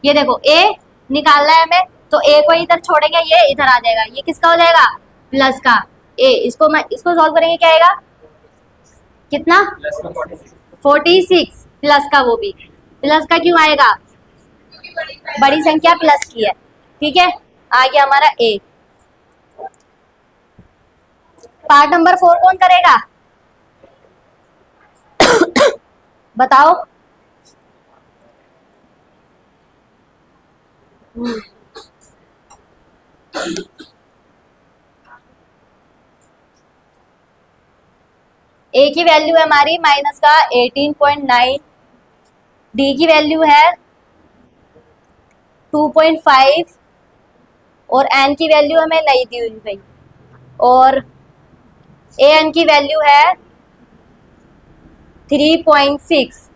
Speaker 5: ये देखो ए निकालना है हमें, तो ए को इधर छोड़ेंगे, ये इधर आ जाएगा। ये किसका हो जाएगा? प्लस का ए। इसको सॉल्व करेंगे, क्या आएगा? कितना?
Speaker 1: प्लस का
Speaker 5: 46 प्लस का, वो भी प्लस का क्यों आएगा? बड़ी संख्या प्लस की है, ठीक है। आ गया हमारा ए। पार्ट नंबर 4 कौन करेगा? बताओ। ए की वैल्यू है हमारी माइनस का 18.9, डी की वैल्यू है 2.5 और एन की वैल्यू हमें नहीं दी हुई भाई, और ए एन की वैल्यू है 3.6,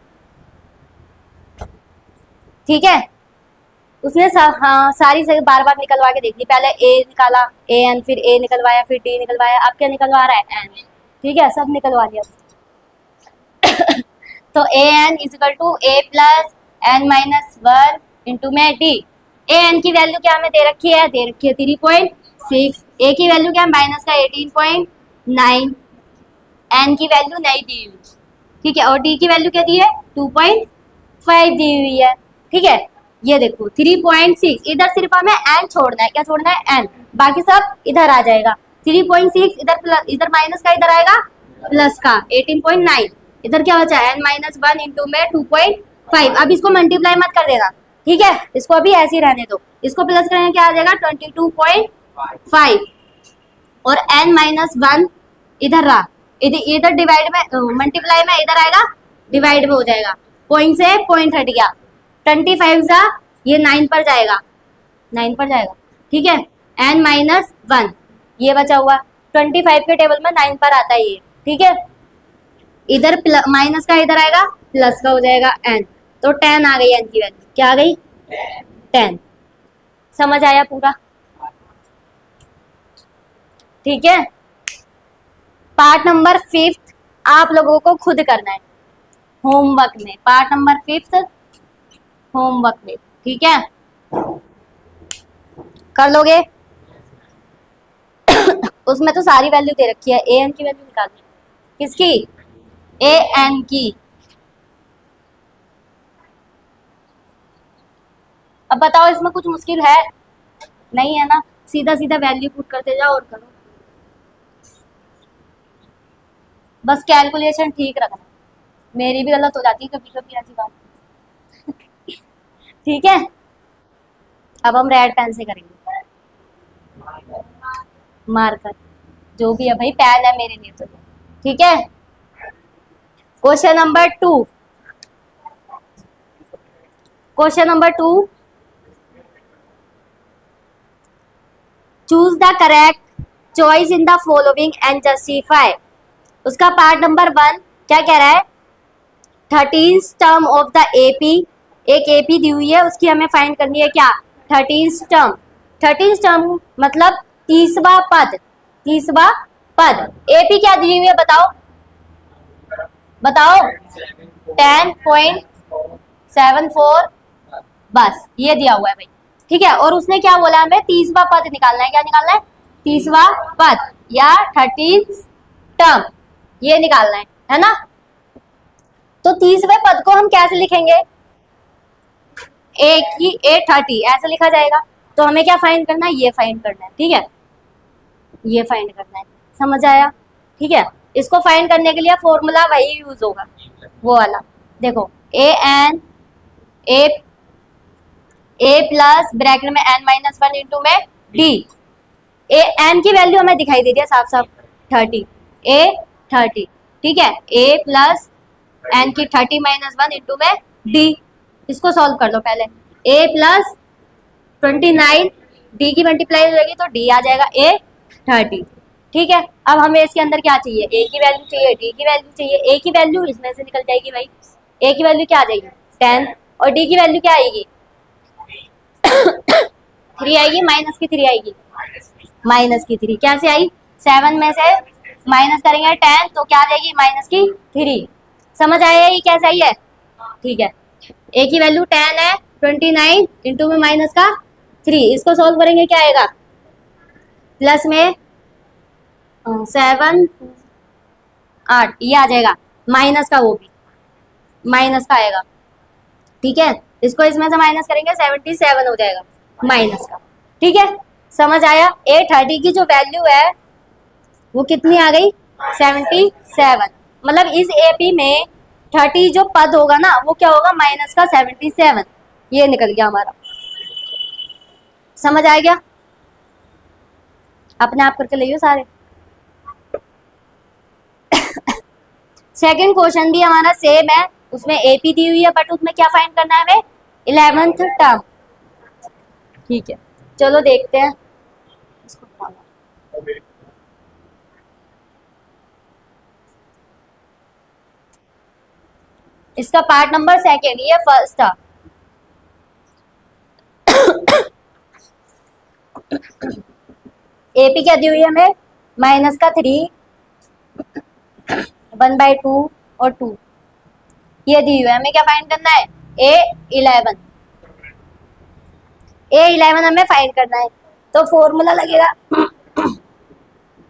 Speaker 5: ठीक है। उसने हाँ सारी से बार बार निकलवा के देख ली। पहले ए निकाला, ए एन, फिर ए निकलवाया, फिर डी निकलवाया, अब क्या निकलवा रहा है? एन, ठीक है, सब निकलवा दिया। तो A N equal to A plus N minus 1 into में डी। ए एन की वैल्यू क्या हमें दे रखी है? दे रखी है 3.6। ए की वैल्यू क्या? माइनस का 18.9। एन की वैल्यू नहीं दी हुई, ठीक है, और डी की वैल्यू क्या दी है? 2.5 दी हुई है, ठीक है। ये देखो 3.6, इधर सिर्फ हमें एन छोड़ना है। क्या छोड़ना है? एन, बाकी सब इधर आ जाएगा। 3.6 इधर प्लस, इधर माइनस का, इधर आएगा प्लस का 18.9। इधर क्या बचा? एन माइनस 1 इंटू में 2.5। अब इसको मल्टीप्लाई मत कर देना, ठीक है, इसको अभी ऐसे ही रहने दो। इसको प्लस करेंगे, क्या आ जाएगा? 22.5 और एन माइनस 1 इधर रहा, इधर डिवाइड में, मल्टीप्लाई में इधर आएगा, डिवाइड में हो जाएगा। पॉइंट से पॉइंट हट गया, 25 सा ये 9 पर जाएगा, 9 पर जाएगा, ठीक है। एन माइनस 1 ये बचा हुआ, 25 के टेबल में 9 पर आता है ये, ठीक है। इधर माइनस का इधर आएगा, प्लस का हो जाएगा एन, तो 10 आ गई एन की वैल्यू। क्या आ गई? 10। समझ आया पूरा? ठीक है। पार्ट नंबर 5 आप लोगों को खुद करना है होमवर्क में, पार्ट नंबर 5 होमवर्क में, ठीक है, कर लोगे? उसमें तो सारी वैल्यू दे रखी है। ए एन की वैल्यू निकालनी, किसकी? ए एन की। अब बताओ इसमें कुछ मुश्किल है? नहीं है ना, सीधा सीधा वैल्यू पुट करते जाओ और करो, बस कैलकुलेशन ठीक रखना। मेरी भी गलत हो जाती है कभी कभी ऐसी बात। ठीक है, अब हम रेड पेन से करेंगे, मार्कर जो भी है भाई, पेन है मेरे लिए तो, ठीक है। Question number 2, question number 2, choose the correct choice in the following and justify. उसका पार्ट नंबर 1 क्या कह रहा है, 13th term of the AP, एक एपी दी हुई है, उसकी हमें फाइंड करनी है क्या, 13th टर्म। 13th टर्म मतलब 30वां पद, 30वां पद। एपी क्या दी हुई है बताओ, बताओ 10.74, बस ये दिया हुआ है भाई, ठीक है। और उसने क्या बोला, हमें 30वां पद निकालना है, क्या निकालना है, 30वां पद या 13th टर्म, ये निकालना है ना। तो 30वें पद को हम कैसे लिखेंगे, ए की A30 ऐसे लिखा जाएगा। तो हमें क्या फाइंड करना है, ये फाइंड करना है, ठीक है, ये फाइंड करना है, समझ आया, ठीक है। इसको फाइंड करने के लिए फॉर्मूला वही यूज होगा, वो वाला, देखो ए प्लस ब्रैकेट में n-1 इंटू में d, एन की वैल्यू हमें दिखाई दे रही है साफ साफ 30, A30, ठीक है। ए प्लस एन की 30-1 इंटू में d, इसको सॉल्व कर लो पहले, a प्लस 29 d की मल्टीप्लाई हो जाएगी तो d आ जाएगा A30, ठीक है। अब हमें इसके अंदर क्या चाहिए, a की वैल्यू चाहिए, d की वैल्यू चाहिए। a की वैल्यू इसमें से निकल जाएगी भाई, a की वैल्यू क्या आ जाएगी 10, और d की वैल्यू क्या आएगी 3 आएगी, माइनस की 3 आएगी, माइनस की 3 कैसे आई, 7 में से माइनस करेंगे 10 तो क्या आ जाएगी माइनस की 3, समझ आया ये कैसे आई है, ठीक है। a की वैल्यू 10 है, 29 इंटू में माइनस का 3, इसको सॉल्व करेंगे क्या आएगा, प्लस में 7 8 ये आ जाएगा, माइनस का, वो भी माइनस का आएगा, ठीक है। इसको इसमें से माइनस करेंगे 77 हो जाएगा माइनस का, ठीक है, समझ आया। A30 की जो वैल्यू है वो कितनी आ गई 77, मतलब इस एपी में 30 जो पद होगा ना वो क्या होगा माइनस का 77, ये निकल गया हमारा, समझ आ गया, अपने आप करके लियो सारे। सेकंड क्वेश्चन भी हमारा सेम है, उसमें एपी दी हुई है बट उसमें क्या फाइंड करना है हमें 11th टर्म, ठीक है। चलो देखते हैं, इसका पार्ट नंबर 2, ये फर्स्ट था। एपी क्या दी हुई है हमें, माइनस का 3, 1/2 और 2, ये दी हुई है, हमें क्या फाइंड करना है A11, A11 हमें फाइंड करना है, तो फॉर्मूला लगेगा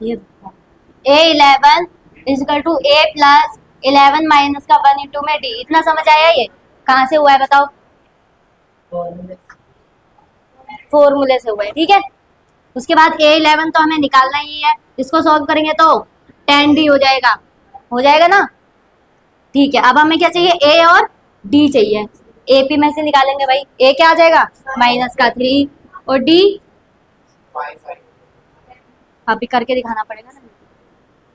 Speaker 5: ये A11 equal to A plus 11 minus का 1 इंटू में D, इतना समझ आया, ये कहाँ से हुआ है बताओ, फॉर्मूले से हुआ है, ठीक है। उसके बाद A11 तो हमें निकालना ही है, इसको सॉल्व करेंगे तो 10D हो जाएगा ना, ठीक है। अब हमें क्या चाहिए, A और D चाहिए, AP में से निकालेंगे भाई, A क्या आ जाएगा माइनस का 3 और D अभी करके दिखाना पड़ेगा ना,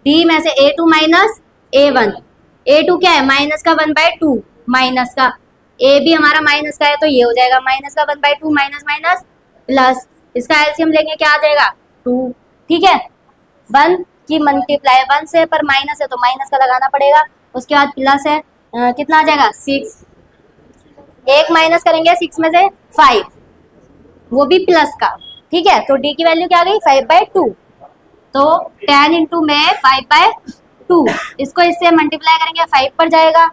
Speaker 5: D में से A2 माइनस A1, A2 क्या है माइनस का 1/2 माइनस का, A भी हमारा माइनस का है तो ये हो जाएगा माइनस का 1/2 माइनस माइनस प्लस, इसका एलसीएम लेंगे क्या आ जाएगा 2, ठीक है। 1 की मल्टीप्लाई 1 से पर माइनस है तो माइनस का लगाना पड़ेगा, उसके बाद प्लस है कितना आ जाएगा 6, एक माइनस करेंगे 6 में से 5, वो भी प्लस का, ठीक है। तो डी की वैल्यू क्या आ गई 5/2, तो 10 इंटू में 5/2, इसको इससे मल्टीप्लाई करेंगे 5 पर जाएगा,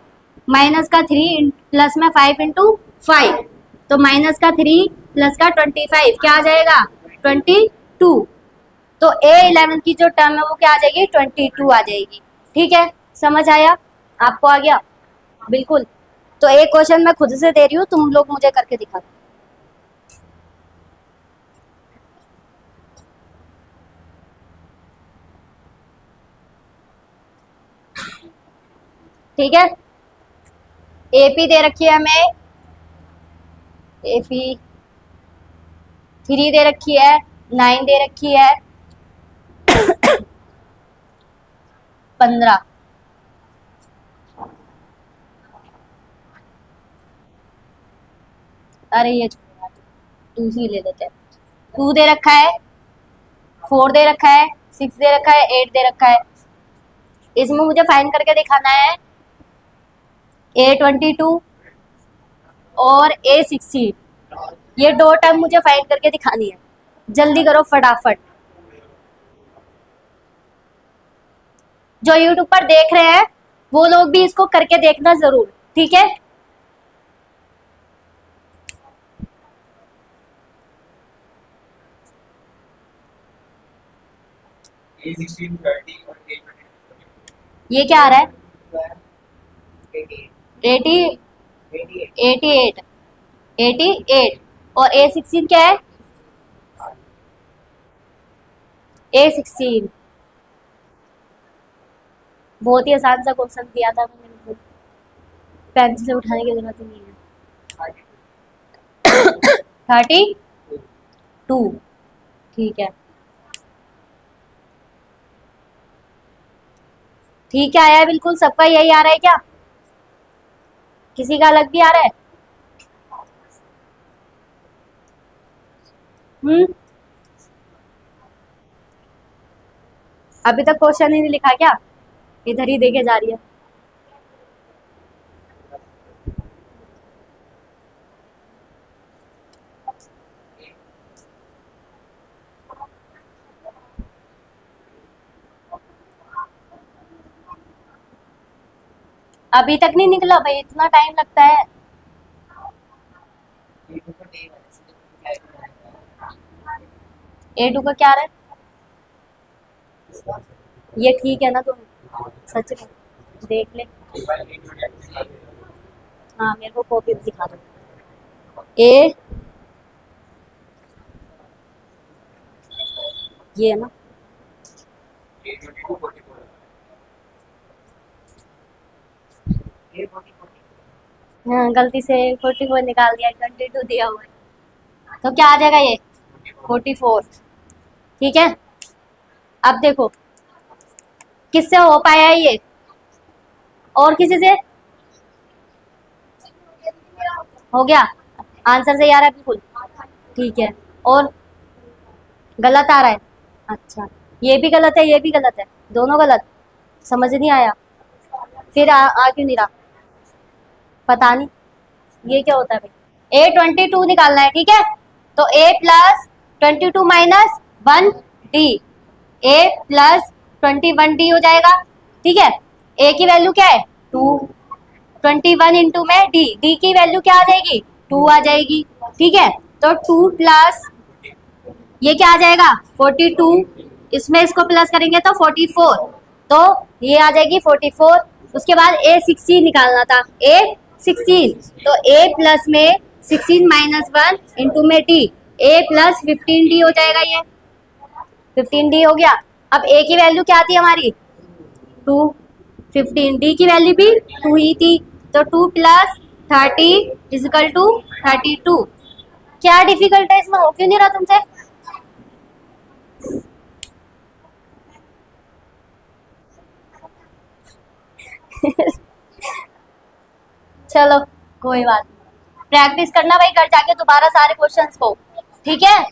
Speaker 5: माइनस का 3 प्लस में 5 इंटू 5, तो माइनस का 3 प्लस का 25 क्या आ जाएगा 22, तो A11 की जो टर्म है वो क्या आ जाएगी 22 आ जाएगी, ठीक है। समझ आया आपको, आ गया बिल्कुल। तो एक क्वेश्चन मैं खुद से दे रही हूँ, तुम लोग मुझे करके दिखा दो। ठीक है, एपी दे रखी है हमें, एपी 3 दे रखी है, 9 दे रखी है, 15। अरे ये दूसरी ले लेते हैं। 2 दे रखा है, 4 दे रखा है, 6 दे रखा है, 8 दे रखा है। इसमें मुझे फाइंड करके दिखाना है A22 और A16। ये 2 टर्म मुझे फाइंड करके दिखानी है। जल्दी करो फटाफट। जो यूट्यूब पर देख रहे हैं वो लोग भी इसको करके देखना जरूर, ठीक है।
Speaker 1: A16, 30 और A22।
Speaker 5: ये क्या आ रहा है?
Speaker 4: 88
Speaker 5: 88 और A16 क्या है? A16 बहुत ही आसान सा क्वेश्चन दिया था मैंने, पेंसिल से उठाने की जरूरत ही नहीं है। 32 ठीक है। ठीक है, आया है बिल्कुल। सबका यही आ रहा है क्या? किसी का अलग भी आ रहा है? अभी तक क्वेश्चन ही नहीं लिखा क्या? इधर ही देके जा रही है। अभी तक नहीं निकला भाई, इतना टाइम लगता है। A2 का क्या आ रहा है? ये ठीक है ना? तुम सच में देख ले। हाँ, मेरे को कॉपी दिखा दो। ए ये है ना?
Speaker 1: A22, 44।
Speaker 5: हाँ, गलती से 44 निकाल दिया, 22 दिया हुआ है। तो क्या आ जाएगा ये? 44। ठीक है। अब देखो किससे हो पाया है ये, और किसी से हो गया? आंसर सही आ रहा है बिल्कुल, ठीक है। और गलत आ रहा है? अच्छा, ये भी गलत है, ये भी गलत है, दोनों गलत। समझ नहीं आया फिर आ क्यों नहीं रहा? पता नहीं ये क्या होता है भाई। A22 निकालना है, ठीक है। तो A plus 22 minus 1D, A plus 21D हो जाएगा, ठीक है। A की वैल्यू क्या है? 2, 21 इंटू में D, D की वैल्यू क्या आ जाएगी? 2 आ जाएगी, ठीक है। तो 2 प्लस ये क्या आ जाएगा? 42, इसमें इसको प्लस करेंगे तो 44, तो ये आ जाएगी 44। उसके बाद A16 निकालना था, A16, तो A प्लस में 16 माइनस 1 इंटू में D, A प्लस 15D हो जाएगा। ये 15D हो गया। अब A की वैल्यू क्या थी हमारी? 2, 15D की वैल्यू भी 2 ही थी, तो 2 प्लस 30 इजिकल टू 32। क्या डिफिकल्ट है इसमें? हो क्यों नहीं रहा तुमसे? चलो कोई बात नहीं, प्रैक्टिस करना भाई घर जाके दोबारा सारे क्वेश्चंस को, ठीक है।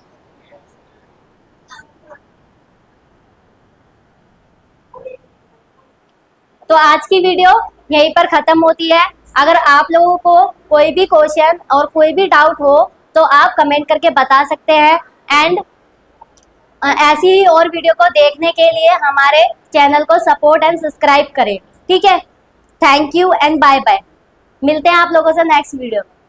Speaker 5: तो आज की वीडियो यहीं पर खत्म होती है। अगर आप लोगों को कोई भी क्वेश्चन और कोई भी डाउट हो तो आप कमेंट करके बता सकते हैं। एंड ऐसी ही और वीडियो को देखने के लिए हमारे चैनल को सपोर्ट एंड सब्सक्राइब करें, ठीक है। Thank you and bye bye. मिलते हैं आप लोगों से नेक्स्ट वीडियो में।